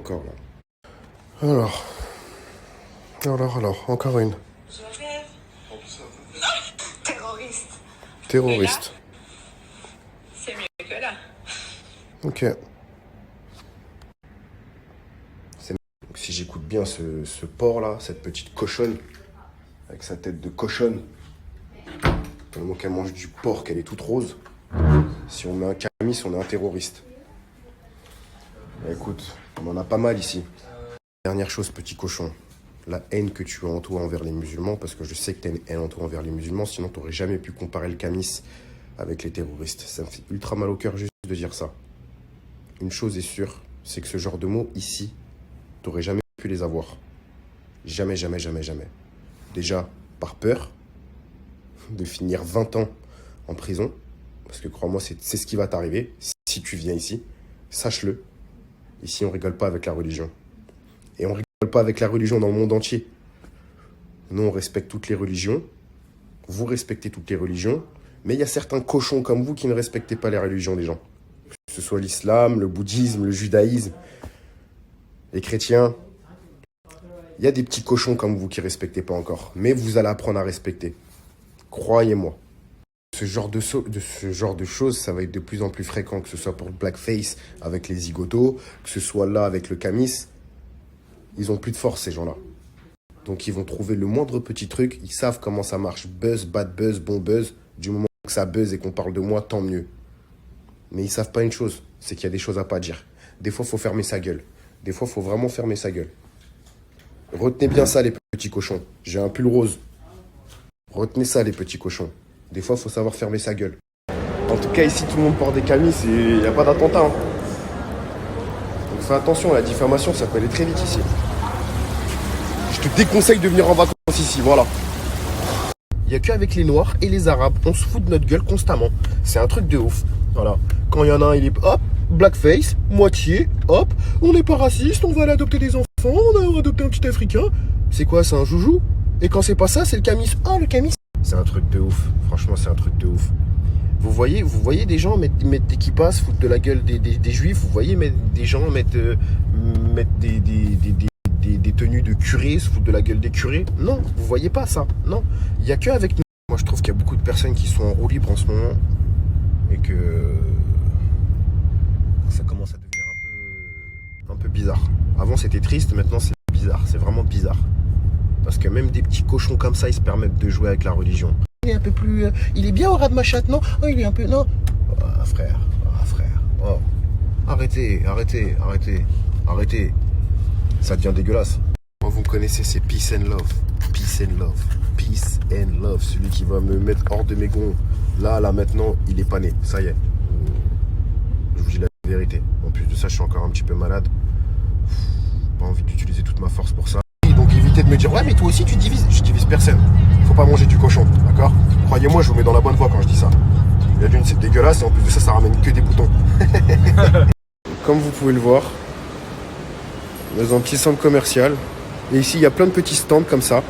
Encore là. Alors, encore une. Je rêve. Terroriste. Terroriste. C'est mieux que là. Ok. Donc, si j'écoute bien ce porc là, cette petite cochonne, avec sa tête de cochonne, tellement qu'elle mange du porc, qu'elle est toute rose. Si on met un camis, on est un terroriste. Bah, écoute, on en a pas mal ici. Dernière chose, petit cochon. La haine que tu as en toi envers les musulmans, parce que je sais que tu as une haine en toi envers les musulmans, sinon tu n'aurais jamais pu comparer le camis avec les terroristes. Ça me fait ultra mal au cœur juste de dire ça. Une chose est sûre, c'est que ce genre de mots ici, tu n'aurais jamais pu les avoir. Jamais, jamais, jamais, jamais. Déjà, par peur de finir 20 ans en prison, parce que crois-moi, c'est ce qui va t'arriver si tu viens ici. Sache-le. Ici, on rigole pas avec la religion. Et on rigole pas avec la religion dans le monde entier. Nous, on respecte toutes les religions. Vous respectez toutes les religions. Mais il y a certains cochons comme vous qui ne respectez pas les religions des gens. Que ce soit l'islam, le bouddhisme, le judaïsme, les chrétiens. Il y a des petits cochons comme vous qui ne respectez pas encore. Mais vous allez apprendre à respecter. Croyez-moi. Ce genre de choses, ça va être de plus en plus fréquent, que ce soit pour le blackface avec les zigotos, que ce soit là avec le camis. Ils ont plus de force, ces gens-là. Donc ils vont trouver le moindre petit truc, ils savent comment ça marche. Buzz, bad buzz, bon buzz. Du moment que ça buzz et qu'on parle de moi, tant mieux. Mais ils savent pas une chose, c'est qu'il y a des choses à pas dire. Des fois, il faut fermer sa gueule. Des fois, il faut vraiment fermer sa gueule. Retenez bien ça, les petits cochons. J'ai un pull rose. Retenez ça, les petits cochons. Des fois, il faut savoir fermer sa gueule. En tout cas, ici, tout le monde porte des camis, il n'y a pas d'attentat. Hein. Donc fais attention, la diffamation, ça peut aller très vite ici. Je te déconseille de venir en vacances ici, voilà. Il n'y a qu'avec les Noirs et les Arabes, on se fout de notre gueule constamment. C'est un truc de ouf. Voilà. Quand il y en a un, il est hop, blackface, moitié, hop, on n'est pas raciste, on va aller adopter des enfants, on va adopter un petit Africain. C'est quoi, c'est un joujou? Et quand c'est pas ça, c'est le camis. Ah, le camis. C'est un truc de ouf. Franchement, c'est un truc de ouf. Vous voyez des gens mettre des kippas, se foutre de la gueule des juifs. Vous voyez des gens mettre des tenues de curés, se foutre de la gueule des curés. Non, vous voyez pas ça. Non, il n'y a que avec nous. Moi, je trouve qu'il y a beaucoup de personnes qui sont en roue libre en ce moment et que ça commence à devenir un peu bizarre. Avant, c'était triste, maintenant, c'est bizarre. C'est vraiment bizarre. Parce que même des petits cochons comme ça, ils se permettent de jouer avec la religion. Il est un peu plus... il est bien au ras de ma chatte, non? Oh, il est un peu... Non. Ah, frère. Ah, frère. Oh. Arrêtez. Ça devient dégueulasse. Moi, vous me connaissez, c'est peace and love. Peace and love. Peace and love. Celui qui va me mettre hors de mes gonds. Là, maintenant, il est pas né. Ça y est. Je vous dis la vérité. En plus de ça, je suis encore un petit peu malade. Pas envie d'utiliser toute ma force pour ça. Donc évitez de me dire, ouais, mais toi aussi, tu divises. Je divise personne. Faut pas manger du cochon, d'accord? Croyez-moi, je vous mets dans la bonne voie quand je dis ça. La lune, c'est dégueulasse et en plus de ça, ça ramène que des boutons. Comme vous pouvez le voir, dans un petit centre commercial. Et ici, il y a plein de petits stands comme ça.